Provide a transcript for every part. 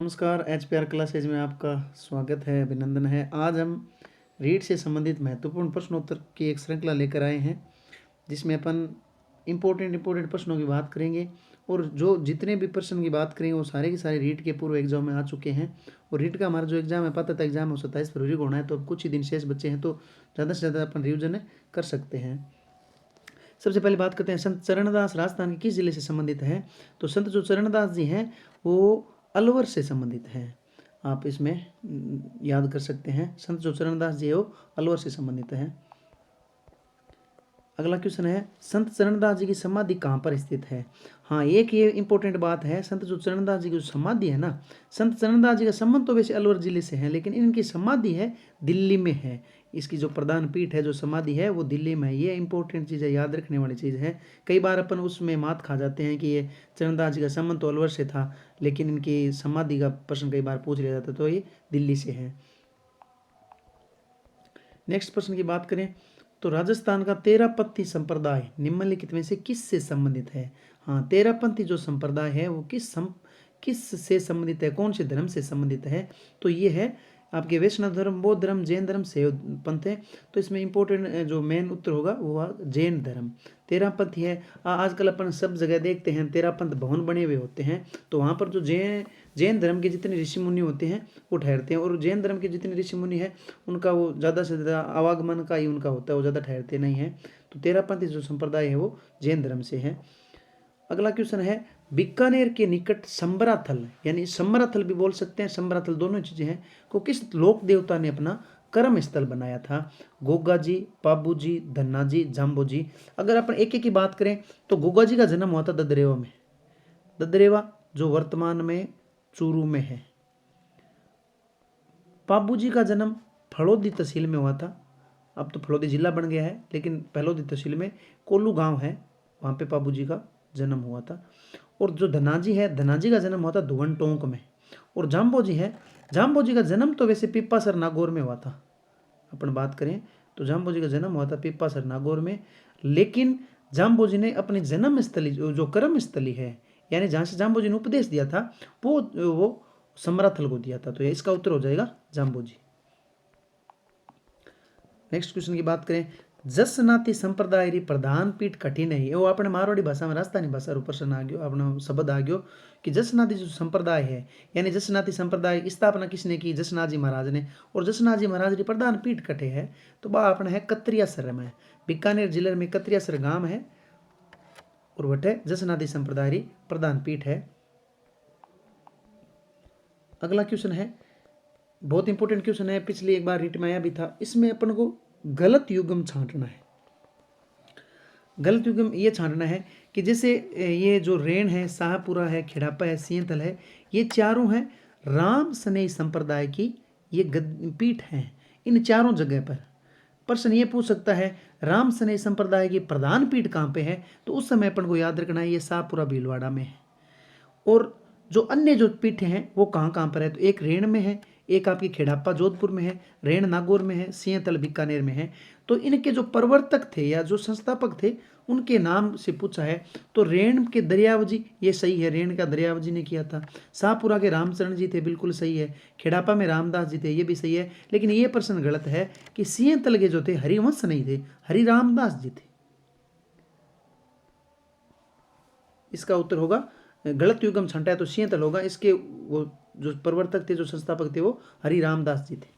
नमस्कार, एचपीआर क्लासेज में आपका स्वागत है, अभिनंदन है। आज हम रीट से संबंधित महत्वपूर्ण प्रश्नोत्तर की एक श्रृंखला लेकर आए हैं, जिसमें अपन इम्पोर्टेंट प्रश्नों की बात करेंगे। और जो जितने भी प्रश्न की बात करेंगे वो सारे के सारे रीट के पूर्व एग्जाम में आ चुके हैं। और रीट का हमारा जो एग्जाम है, पात्रता एग्जाम है, 27 फरवरी को होना है। तो अब कुछ ही दिन शेष बचे हैं, तो ज़्यादा से ज़्यादा अपन रिविजन कर सकते हैं। सबसे पहले बात करते हैं, संत चरणदास राजस्थान के किस जिले से संबंधित है। तो संत जो चरणदास जी हैं वो अलवर से संबंधित हैं। आप इसमें याद कर सकते हैं, संत जो चरणदास जी है वो अलवर से संबंधित है। अगला क्वेश्चन है, संत चरणदास जी की समाधि कहाँ पर स्थित है। हाँ, एक ये इंपॉर्टेंट बात है, संत जो चरणदास जी की जो समाधि है ना, संत चरणदास जी का संबंध तो वैसे अलवर जिले से है, लेकिन इनकी समाधि है दिल्ली में है। इसकी जो प्रधान पीठ है, जो समाधि है, वो दिल्ली में है। ये इंपॉर्टेंट चीज़ है, याद रखने वाली चीज़ है। कई बार अपन उसमें मात खा जाते हैं कि ये चरणदास जी का संबंध तो अलवर से था, लेकिन इनकी समाधि का प्रश्न कई बार पूछ लिया जाता है, तो ये दिल्ली से है। नेक्स्ट प्रश्न की बात करें तो राजस्थान का तेरापंथी संप्रदाय निम्नलिखित में से किस से संबंधित है। हाँ, तेरापंथी जो संप्रदाय है वो किस से संबंधित है, कौन से धर्म से संबंधित है। तो ये है आपके वैष्णव धर्म, बौद्ध धर्म, जैन धर्म, शैव पंथ है। तो इसमें इंपॉर्टेंट जो मेन उत्तर होगा वो जैन धर्म। तेरापंथी है। आजकल अपन सब जगह देखते हैं तेरापंथ भवन बने हुए होते हैं, तो वहाँ पर जो जैन धर्म के जितने ऋषि मुनि होते हैं वो ठहरते हैं। और जैन धर्म के जितने ऋषि मुनि हैं उनका वो ज़्यादा से ज़्यादा आवागमन का ही उनका होता है, वो ज़्यादा ठहरते नहीं हैं। तो तेरापंथी जो संप्रदाय है वो जैन धर्म से है। अगला क्वेश्चन है, बीकानेर के निकट समराथल, यानी समराथल भी बोल सकते हैं, समराथल दोनों चीजें हैं, को किस लोक देवता ने अपना कर्म स्थल बनाया था। गोगा जी, पाबू जी, धन्ना जी, जाम्बो जी। अगर अपन एक एक की बात करें तो गोगा जी का जन्म हुआ था ददरेवा में, ददरेवा जो वर्तमान में चूरू में है। पाबू जी का जन्म फलोदी तहसील में हुआ था, अब तो फलोदी जिला बन गया है, लेकिन फलोदी तहसील में कोल्लू गांव है, वहाँ पे पाबू जी का जन्म हुआ था। और जो धनाजी है, धनाजी का जन्म हुआ था धुवन टोंक में। और जाम्बो जी है, जाम्बो जी का जन्म तो वैसे पिप्पासर नागौर में हुआ था। अपन बात करें तो जाम्बो जी का जन्म हुआ था पिप्पासर नागौर में, लेकिन जाम्बो जी ने अपनी जन्म स्थली जो कर्म स्थली है, यानी जहाँ से जाम्बो जी ने उपदेश दिया था, वो समराथल को दिया था। तो इसका उत्तर हो जाएगा जाम्बो जी। नेक्स्ट क्वेश्चन की बात करें, जसनाती संप्रदाय री प्रधान पीठ कठिन है। वो अपने मारवाड़ी भाषा में राजस्थानी भाषा रू प्रश्न आ गयो, अपना शब्द आ गयो कि जसनाती जो संप्रदाय है, यानी जसनाती संप्रदाय की स्थापना किसने की, जसनाथ महाराज ने। और जसनाथ महाराज की प्रधान पीठ कटे है, तो वह अपना है कत्रियासर में, बीकानेर जिले में कत्रियासर गांव है, और वटे जसनाती संप्रदाय री प्रधान पीठ है। अगला क्वेश्चन है, बहुत इंपॉर्टेंट क्वेश्चन है, पिछली एक बार रीट में आया भी था। इसमें अपन को गलत युग्म छांटना है। गलत युग्म ये छांटना है कि जैसे ये जो रेण है, शाहपुरा है, खेड़ापा है, सिंहतल है, ये चारों हैं राम सनेई संप्रदाय की ये पीठ हैं। इन चारों जगह पर प्रश्न ये पूछ सकता है राम सनेई संप्रदाय की प्रधान पीठ कहाँ पे है, तो उस समय अपन को याद रखना है ये शाहपुरा भीलवाड़ा में है। और जो अन्य जो पीठें हैं वो कहाँ कहाँ पर है, तो एक रेण में है, एक आपकी खेड़ापा जोधपुर में है, रेण नागौर में है, सिंहतल बीकानेर में है। तो इनके जो प्रवर्तक थे या जो संस्थापक थे उनके नाम से पूछा है, तो रेण के दरियाव जी ये सही है, रेण का दरियाव जी ने किया था। शाहपुरा के रामचरण जी थे, बिल्कुल सही है। खेड़ापा में रामदास जी थे, ये भी सही है। लेकिन ये प्रश्न गलत है कि सिंहतल के जो थे हरिवंश नहीं थे, हरि रामदास जी थे। इसका उत्तर होगा, गलत युग्म छंटा है तो सिंहतल होगा। इसके वो जो प्रवर्तक थे, जो संस्थापक थे, वो हरि रामदास जी थे।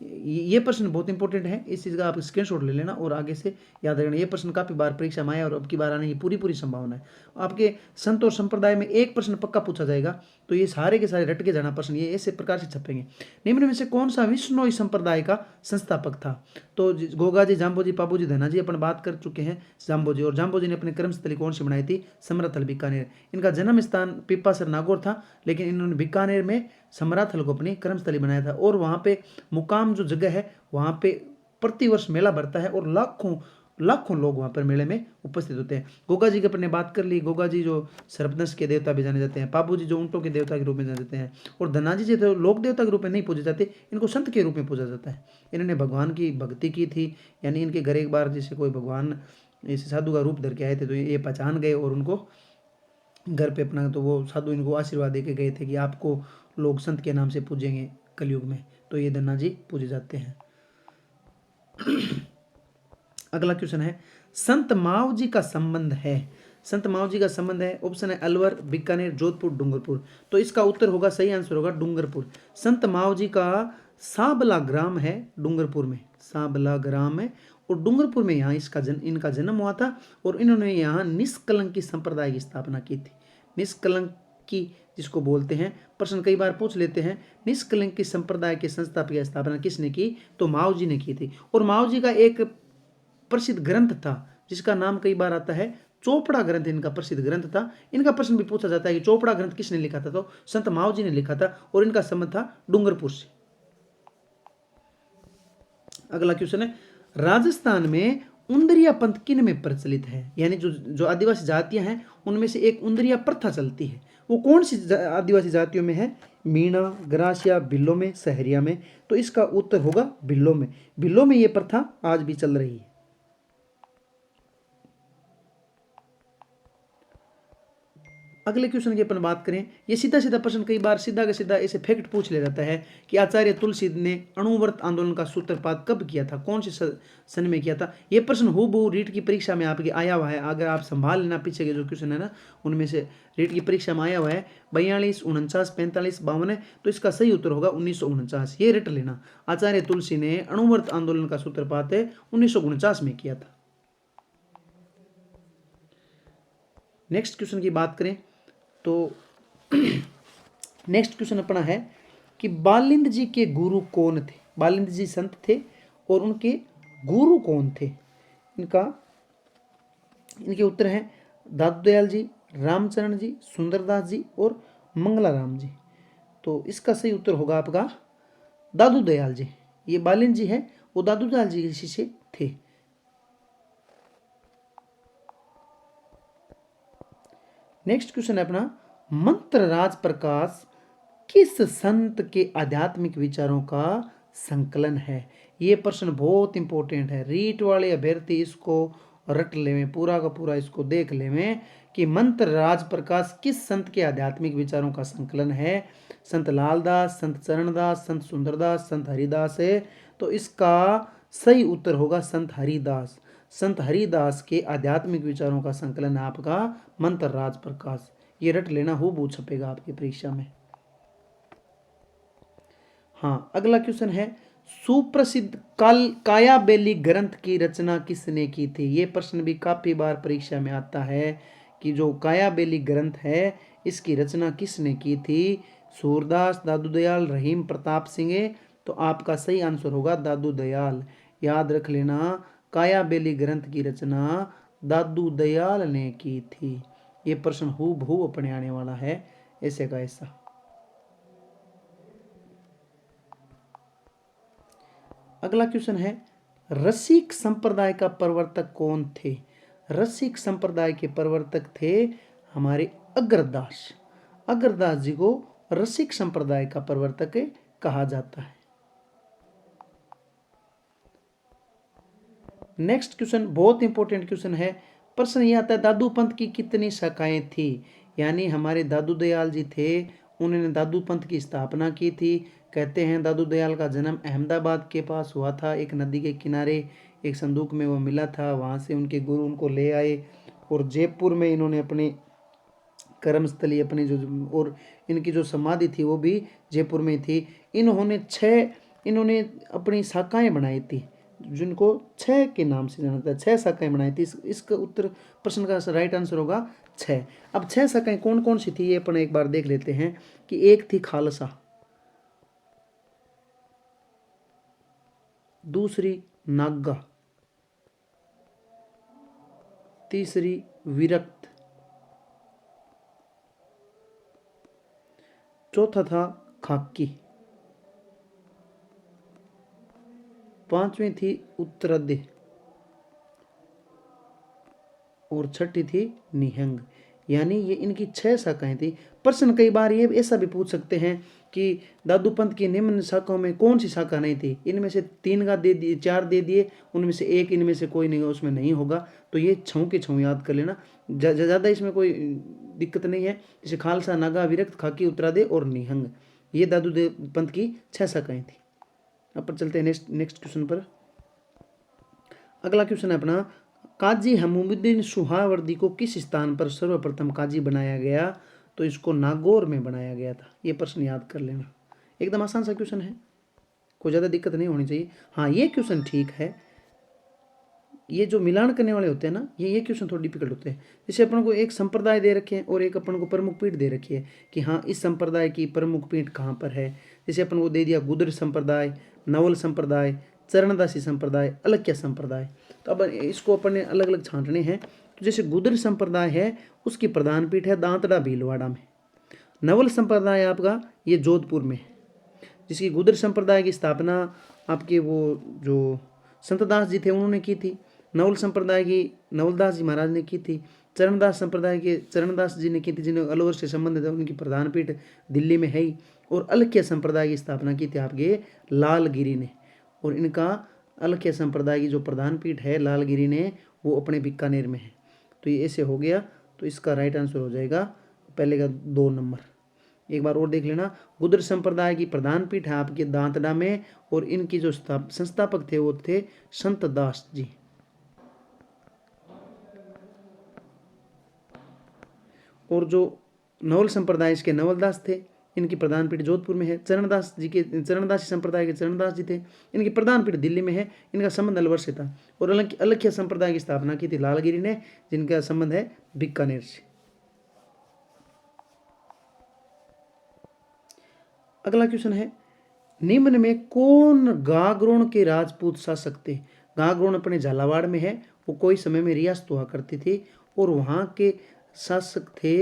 ये प्रश्न बहुत इंपॉर्टेंट है, इस चीज़ का आप स्क्रीनशॉट ले लेना और आगे से याद रखना। ये प्रश्न काफ़ी बार परीक्षा में आया और अब की बार आने की पूरी संभावना है। आपके संत और संप्रदाय में एक प्रश्न पक्का पूछा जाएगा, तो ये सारे के सारे रट के जाना प्रश्न, ये ऐसे प्रकार से छपेंगे। निम्न में से कौन सा विष्णोई संप्रदाय का संस्थापक था। तो गोगा जी, जाम्बो जी, पाबू जी, धना जी अपन बात कर चुके हैं जाम्बो जी। और जाम्बो जी ने अपनी कर्मस्थली कौन सी बनाई थी, समराथल बीकानेर। इनका जन्म स्थान पिप्पासर नागौर था, लेकिन इन्होंने बीकानेर में समराथल को अपनी कर्मस्थली बनाया था। और वहाँ पे मुकाम जो जगह है, वहाँ पे प्रतिवर्ष मेला भरता है और लाखों लोग वहाँ पर मेले में उपस्थित होते हैं। गोगा जी की अपने बात कर ली, गोगा जी जो सर्पदंश के देवता भी जाने जाते हैं, पाबू जी जो ऊँटों के देवता के रूप में जाने जाते हैं, और धनाजी जी तो लोक देवता के रूप में नहीं पूजे जाते, इनको संत के रूप में पूजा जाता है। इन्होंने भगवान की भक्ति की थी, यानी इनके घर एक बार जैसे कोई भगवान इस साधु का रूप धर के आए थे, तो ये पहचान गए और उनको घर पे अपना, तो वो साधु इनको आशीर्वाद दे के गए थे कि आपको लोग संत के नाम से पूजेंगे कलयुग में, तो ये धन्ना जी पूजे जाते हैं। अगला क्वेश्चन है, संत माव जी का संबंध है। संत माव जी का संबंध है, ऑप्शन है अलवर, बीकानेर, जोधपुर, डूंगरपुर। तो इसका उत्तर होगा, सही आंसर होगा डूंगरपुर। संत माव जी का साबला ग्राम है डूंगरपुर में, साबला ग्राम है, और डूंगरपुर में यहाँ इनका जन्म हुआ था, और इन्होंने यहाँ निष्कलंकी संप्रदाय की स्थापना की थी। निष्कलंकी जिसको बोलते हैं, प्रश्न कई बार पूछ लेते हैं, निष्कलंकी संप्रदाय के संस्थापक की स्थापना किसने की, तो माव जी ने की थी। और माव जी का एक प्रसिद्ध ग्रंथ था जिसका नाम कई बार आता है चोपड़ा ग्रंथ, इनका प्रसिद्ध ग्रंथ था। इनका प्रश्न भी पूछा जाता है कि चोपड़ा ग्रंथ किसने लिखा था, तो संत माव जी ने लिखा था, और इनका संबंध था डूंगरपुर से। अगला क्वेश्चन है, राजस्थान में उंदरिया पंथ किन में प्रचलित है, यानी जो आदिवासी जातियां हैं उनमें से एक उंदरिया प्रथा चलती है, वो कौन सी आदिवासी जातियों में है, मीणा, ग्रासिया, भिल्लो में, सहरिया में। तो इसका उत्तर होगा भिल्लो में। भिल्लो में ये प्रथा आज भी चल रही है। अगले क्वेश्चन की अपन बात करें, ये सीधा सीधा प्रश्न कई बार सीधा का सीधा ऐसे फैक्ट पूछ लिया जाता है कि आचार्य तुलसी ने अणुव्रत आंदोलन का सूत्रपात कब किया था, कौन से सन में किया था। ये प्रश्न हूबहू रीट की परीक्षा में आपके आया हुआ है, अगर आप संभाल लेना पीछे के जो क्वेश्चन है ना उनमें से रीट की परीक्षा में आया हुआ है 42, 49, 45, 52 है। तो इसका सही उत्तर होगा 1949। ये रट लेना, आचार्य तुलसी ने अणुव्रत आंदोलन का सूत्रपात 1949 में किया था। नेक्स्ट क्वेश्चन की बात करें तो नेक्स्ट क्वेश्चन अपना है कि बालिंद जी के गुरु कौन थे। बालिंद जी संत थे और उनके गुरु कौन थे, इनके उत्तर हैं दादू दयाल जी, रामचरण जी, सुंदरदास जी और मंगलाराम जी। तो इसका सही उत्तर होगा आपका दादू दयाल जी। ये बालिंद जी है वो दादू दयाल जी के शिष्य थे। नेक्स्ट क्वेश्चन है अपना, मंत्र राज प्रकाश किस संत के आध्यात्मिक विचारों का संकलन है। ये प्रश्न बहुत इंपॉर्टेंट है, रीट वाले अभ्यर्थी इसको रट ले में, पूरा का पूरा इसको देख ले में कि मंत्र राज प्रकाश किस संत के आध्यात्मिक विचारों का संकलन है। संत लालदास, संत चरणदास, संत सुंदरदास, संत हरिदास है। तो इसका सही उत्तर होगा संत हरिदास। संत हरिदास के आध्यात्मिक विचारों का संकलन है आपका मंत्र राज प्रकाश। ये रट लेना, हूबहू छपेगा आपकी परीक्षा में। हाँ, अगला क्वेश्चन है, सुप्रसिद्ध काया बेली ग्रंथ की रचना किसने की थी। ये प्रश्न भी काफी बार परीक्षा में आता है कि जो काया बेली ग्रंथ है इसकी रचना किसने की थी। सूरदास, दादू दयाल, रहीम प्रताप सिंह। तो आपका सही आंसर होगा दादू दयाल। याद रख लेना, काया बेली ग्रंथ की रचना दादू दयाल ने की थी। ये प्रश्न हूबहू अपने आने वाला है, ऐसे का ऐसा। अगला क्वेश्चन है, रसिक संप्रदाय का प्रवर्तक कौन थे। रसिक संप्रदाय के प्रवर्तक थे हमारे अग्रदास। अग्रदास जी को रसिक संप्रदाय का प्रवर्तक कहा जाता है। नेक्स्ट क्वेश्चन बहुत इंपॉर्टेंट क्वेश्चन है, प्रश्न ये आता है दादू पंथ की कितनी शाखाएं थी। यानी हमारे दादू दयाल जी थे, उन्होंने दादू पंथ की स्थापना की थी। कहते हैं दादू दयाल का जन्म अहमदाबाद के पास हुआ था, एक नदी के किनारे एक संदूक में वो मिला था, वहाँ से उनके गुरु उनको ले आए और जयपुर में इन्होंने अपनी कर्मस्थली अपनी जो और इनकी जो समाधि थी वो भी जयपुर में थी। इन्होंने अपनी शाखाएं बनाई थी जिनको 6 के नाम से जाना था। 6 शाखाएं बनाई थी। इसका उत्तर प्रश्न का राइट आंसर होगा 6। अब 6 शाखाएं कौन कौन सी थी ये अपन एक बार देख लेते हैं कि एक थी खालसा, दूसरी नागा, तीसरी विरक्त, चौथा था खाकी, पांचवी थी उत्तरादि और छठी थी निहंग। यानी ये इनकी 6 शाखाएं थी। प्रश्न कई बार ये ऐसा भी पूछ सकते हैं कि दादू पंथ की निम्न शाखाओं में कौन सी शाखा नहीं थी। इनमें से 3 का दे दिए, 4 दे दिए, उनमें से एक इनमें से कोई नहीं, उसमें नहीं होगा। तो ये 6 के 6 याद कर लेना, ज़्यादा इसमें कोई दिक्कत नहीं है। जैसे खालसा, नागा, विरक्त, खाकी, उत्तरादि और निहंग। ये दादू देव पंथ की 6 शाखाएं थी। अब पर चलते हैं नेक्स्ट क्वेश्चन पर। अगला क्वेश्चन है अपना, काजी हमूमुद्दीन सुहावर्दी को किस स्थान पर सर्वप्रथम काजी बनाया गया? तो इसको नागौर में बनाया गया था। ये प्रश्न याद कर लेना, एकदम आसान सा क्वेश्चन है, कोई ज़्यादा दिक्कत नहीं होनी चाहिए। हाँ, ये क्वेश्चन ठीक है। ये जो मिलान करने वाले होते हैं ना, ये क्वेश्चन थोड़ा डिफिकल्ट होते हैं। जैसे अपन को एक संप्रदाय दे रखे हैं और एक अपन को प्रमुख पीठ दे रखी है कि हाँ इस संप्रदाय की प्रमुख पीठ कहाँ पर है। जैसे अपन को दे दिया गुदर संप्रदाय, नवल संप्रदाय, चरणदासी संप्रदाय, अलक्या संप्रदाय। तो अब इसको अपन ने अलग अलग छांटने हैं। तो जैसे गुदर संप्रदाय है उसकी प्रधान पीठ है दांतड़ा भीलवाड़ा में। नवल संप्रदाय आपका ये जोधपुर में है, जिसकी गुदर संप्रदाय की स्थापना आपके वो जो संतदास जी थे उन्होंने की थी। नवल संप्रदाय की नवलदास जी महाराज ने की थी। चरणदास संप्रदाय के चरणदास जी ने की थी, जिन्हें अलवर से संबंधित है, उनकी प्रधान पीठ दिल्ली में है ही। और अलख्य संप्रदाय की स्थापना की थी आपके लालगिरी ने, और इनका अलख्य संप्रदाय की जो प्रधान पीठ है लालगिरी ने वो अपने बीकानेर में है। तो ये ऐसे हो गया। तो इसका राइट आंसर हो जाएगा पहले का 2 नंबर। एक बार और देख लेना, गुदर संप्रदाय की प्रधान पीठ है आपके दांतड़ा में, और इनकी जो संस्थापक थे वो थे संत दास जी। और जो नवल संप्रदाय इसके नवलदास थे, इनकी प्रधान पीठ जोधपुर में है। चरणदास जी के चरणदासी संप्रदाय के चरणदास जी थे, इनकी प्रधान पीठ दिल्ली में है। इनका संबंध अलवर से था। और अलख्य संप्रदाय की स्थापना की थी लालगिरी ने, जिनका संबंध है बीकानेर से। अगला क्वेश्चन है, निम्न में कौन गागरोण के राजपूत शासक थे? गागरोण अपने झालावाड़ में है, वो कोई समय में रियासत हुआ करती थी, और वहाँ के शासक थे,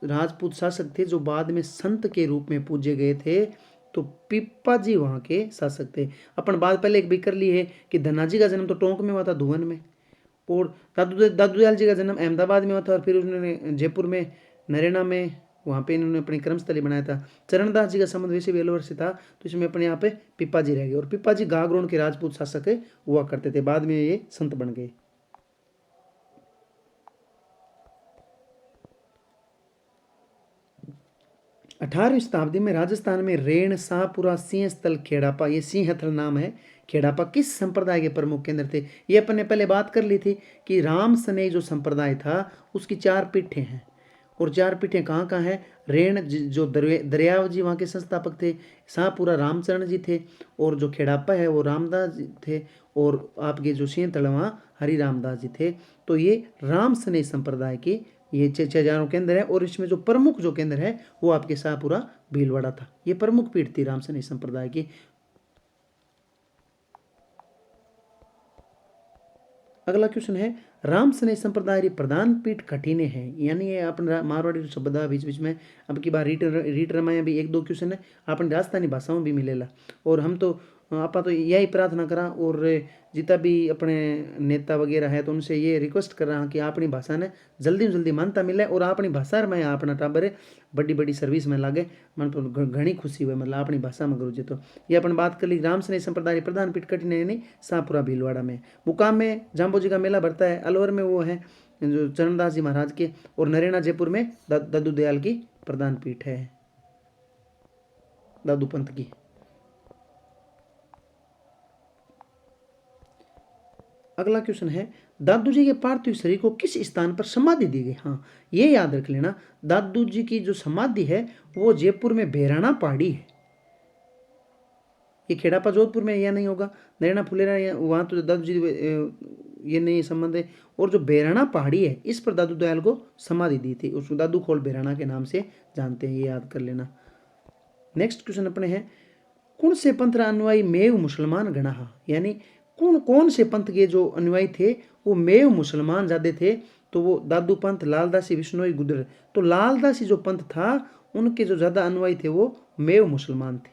राजपूत शासक थे जो बाद में संत के रूप में पूजे गए थे। तो पिप्पा जी वहाँ के शासक थे। अपन बात पहले एक भी कर ली है कि धनाजी का जन्म तो टोंक में हुआ था, धुवन में, और दादू दयाल जी का जन्म अहमदाबाद में हुआ था, और फिर उन्होंने जयपुर में नरेना में वहाँ पे इन्होंने अपनी कर्मस्थली बनाया था। चरणदास जी का संबंध वैसे भी अलवर से था, तो इसमें अपने यहाँ पे पिप्पा जी रह गए, और पिप्पा जी गागरोण के राजपूत शासक हुआ करते थे, बाद में ये संत बन गए। अठारहवीं शताब्दी में राजस्थान में रेण शाहपुरा सिंह स्थल खेड़ापा, ये सिंहथल नाम है, खेड़ापा किस संप्रदाय के प्रमुख केंद्र थे? ये अपन ने पहले बात कर ली थी कि राम सनेई जो संप्रदाय था उसकी 4 पीठें हैं, और 4 पीठें कहाँ कहाँ हैं? रेण जो दरियाव जी वहाँ के संस्थापक थे, शाहपुरा रामचरण जी थे, और जो खेड़ापा है वो रामदास जी थे, और आपके जो सिंहथल वहाँ हरि रामदास जी थे। तो ये राम सनेई संप्रदाय के ये 6 केंद्र है, और इसमें जो प्रमुख जो केंद्र है वो आपके शाहपुरा भीलवाड़ा था। ये प्रमुख पीठ थी राम सनेई संप्रदाय की। अगला क्वेश्चन है, राम सनेई संप्रदाय की प्रधान पीठ कठिने है, यानी ये अपन मारवाड़ी शब्द बीच बीच में अब की बार रीट रमाया भी 1-2 क्वेश्चन है अपन राजस्थानी भाषाओं में भी मिलेला। और हम तो आप तो यही प्रार्थना करा, और जितना भी अपने नेता वगैरह है तो उनसे ये रिक्वेस्ट कर रहा कि अपनी भाषा ने जल्दी से जल्दी मान्यता मिले, और अपनी भाषा में अपना टाबर बड़ी बड़ी सर्विस में लागे। मन तो घनी खुशी हुई, मतलब अपनी भाषा में करूँ तो ये अपन बात कर ली। राम सनेई संप्रदाय प्रधान पीठ कठिन यानी शाहपुरा भीलवाड़ा में। मुकाम में जाम्बो जी का मेला भरता है, अलवर में वो है जो चरणदास जी महाराज के, और नरेना जयपुर में दादू दयाल की प्रधान पीठ है, दादू पंथ की। अगला क्वेश्चन है, दादू जी के पार्थिव शरीर को किस स्थान पर समाधि दी गई? हाँ, ये याद रख लेना, दादू जी की जो समाधि है वो जयपुर में बेराना पहाड़ी है। ये खेड़ापा जोधपुर में या नहीं होगा, नैना फुलेरा वहाँ तो दादू जी ये नहीं संबंध है। और जो बेराना पहाड़ी है इस पर दादू दयाल को समाधि दी थी, उसको दादू खोल बेराना के नाम से जानते हैं, ये याद कर लेना। नेक्स्ट क्वेश्चन अपने हैं, कौन से पंथ अनुयायी मेव मुसलमान गणा, यानी कौन से पंथ के जो अनुयायी थे वो मेव मुसलमान ज्यादा थे? तो वो दादू पंथ, लालदासी, विष्णोई, गुदर। तो लालदासी जो पंथ था उनके जो ज्यादा अनुयायी थे वो मेव मुसलमान थे।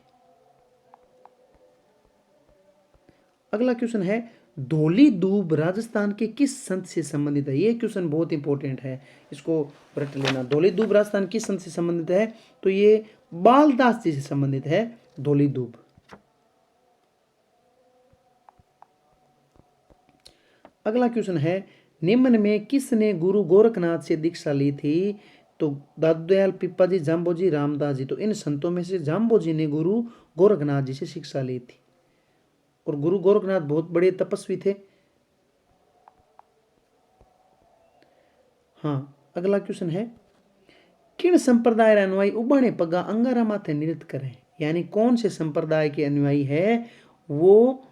अगला क्वेश्चन है, धौली दूब राजस्थान के किस संत से संबंधित है? ये क्वेश्चन बहुत इंपॉर्टेंट है, इसको रट लेना। धौली दूब राजस्थान किस संत से संबंधित है? तो ये बालदास जी से संबंधित है धौली दूब। अगला क्वेश्चन है, निम्न में किसने गुरु गोरखनाथ से दीक्षा ली थी? तो दादूदयाल पिप्पाजी, जाम्बोजी, रामदास जी, तो इन संतों में से जाम्बोजी ने गुरु गोरखनाथ जी से शिक्षा ली थी और गुरु गोरखनाथ बहुत बड़े तपस्वी थे। हाँ, अगला क्वेश्चन है किन संप्रदाय अनुयायी उबाणे पगा अंगारा माथे नृत्य करें, यानी कौन से संप्रदाय के अनुयायी है वो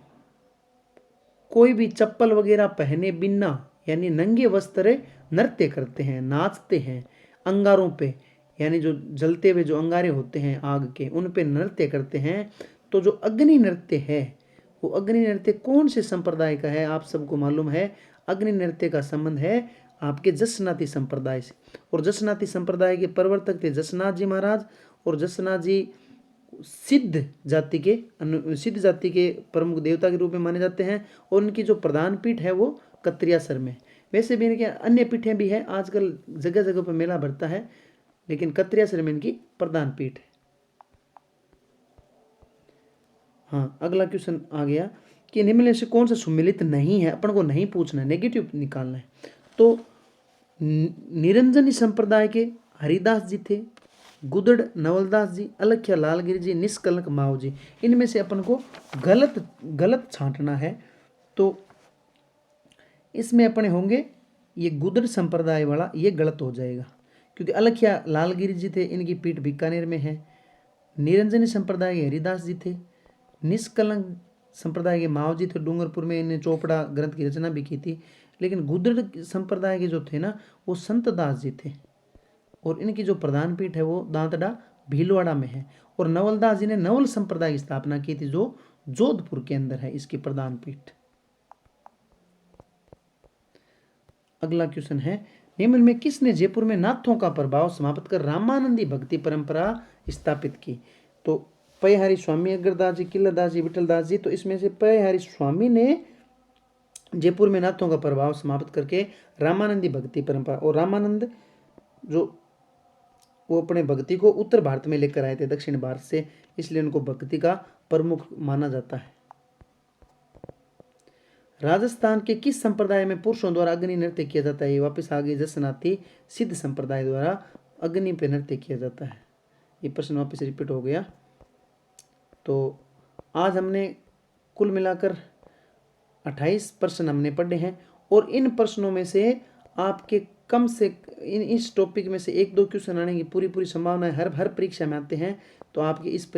कोई भी चप्पल वगैरह पहने बिना यानी नंगे वस्त्र नृत्य करते हैं, नाचते हैं अंगारों पे, यानी जो जलते हुए जो अंगारे होते हैं आग के उन पे नृत्य करते हैं। तो जो अग्नि नृत्य है वो अग्नि नृत्य कौन से संप्रदाय का है? आप सबको मालूम है अग्नि नृत्य का संबंध है आपके जसनाती संप्रदाय से, और जसनाती संप्रदाय के प्रवर्तक थे जसनाथ जी महाराज, और जसनाथ जी सिद्ध जाति के प्रमुख देवता के रूप में माने जाते हैं, और उनकी जो प्रधान पीठ है वो कत्रियासर में। वैसे भी इनके अन्य पीठें भी हैं, आजकल जगह जगह पर मेला भरता है, लेकिन कत्रियासर में इनकी प्रधान पीठ है। हाँ, अगला क्वेश्चन आ गया कि निम्न में से कौन सा सुमिलित नहीं है, अपन को नहीं पूछना है, नेगेटिव निकालना है। तो निरंजनी संप्रदाय के हरिदास जी थे, गुदड़ नवलदास जी, अलख्या लालगिरी जी, निष्कलंक माओ जी, इनमें से अपन को गलत छांटना है। तो इसमें अपने होंगे ये गुदड़ संप्रदाय वाला, ये गलत हो जाएगा क्योंकि अलख्या लालगिरी जी थे, इनकी पीठ बीकानेर में है। निरंजनी संप्रदाय के हरिदास जी थे। निष्कलंक संप्रदाय के माओ जी थे, डूंगरपुर में इन्हें चोपड़ा ग्रंथ की रचना भी की थी। लेकिन गुदड़ संप्रदाय के जो थे ना वो संत दास जी थे, और इनकी जो प्रधान पीठ है वो दांतड़ा भीलवाड़ा में है। और नवलदास जी ने नवल संप्रदाय की स्थापना की थी जो जोधपुर के अंदर है इसकी प्रधान पीठ। अगला क्वेश्चन है निम्न में किसने जयपुर में नाथों का प्रभाव समाप्त कर रामानंदी भक्ति परंपरा स्थापित की? तो पयहारी स्वामी अग्रदास जी, किल्लादास जी, विठलदास जी। तो इसमें से पयहारी स्वामी ने जयपुर में नाथों का प्रभाव समाप्त करके रामानंदी भक्ति परंपरा, और रामानंद जो वो अपने भक्ति को उत्तर भारत में लेकर आए थे दक्षिण भारत से, इसलिए उनको भक्ति का प्रमुख माना जाता है। राजस्थान के किस संप्रदाय में पुरुषों द्वारा अग्नि नृत्य किया जाता है? ये वापस आ गई जसनाती सिद्ध संप्रदाय द्वारा अग्नि पे नृत्य किया जाता है। ये प्रश्न वापस रिपीट हो गया। तो आज हमने कुल मिलाकर 28 प्रश्न हमने पढ़े हैं, और इन प्रश्नों में से आपके कम से इस टॉपिक में से 1-2 क्वेश्चन आने की पूरी संभावना है। हर परीक्षा में आते हैं, तो आपकी इस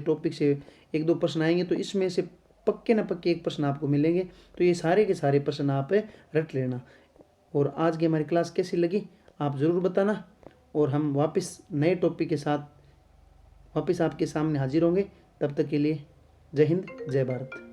टॉपिक से 1-2 प्रश्न आएंगे, तो इसमें से पक्के न पक्के एक प्रश्न आपको मिलेंगे। तो ये सारे के सारे प्रश्न आप रट लेना। और आज की हमारी क्लास कैसी लगी आप ज़रूर बताना, और हम वापस नए टॉपिक के साथ वापस आपके सामने हाजिर होंगे। तब तक के लिए जय हिंद, जय भारत।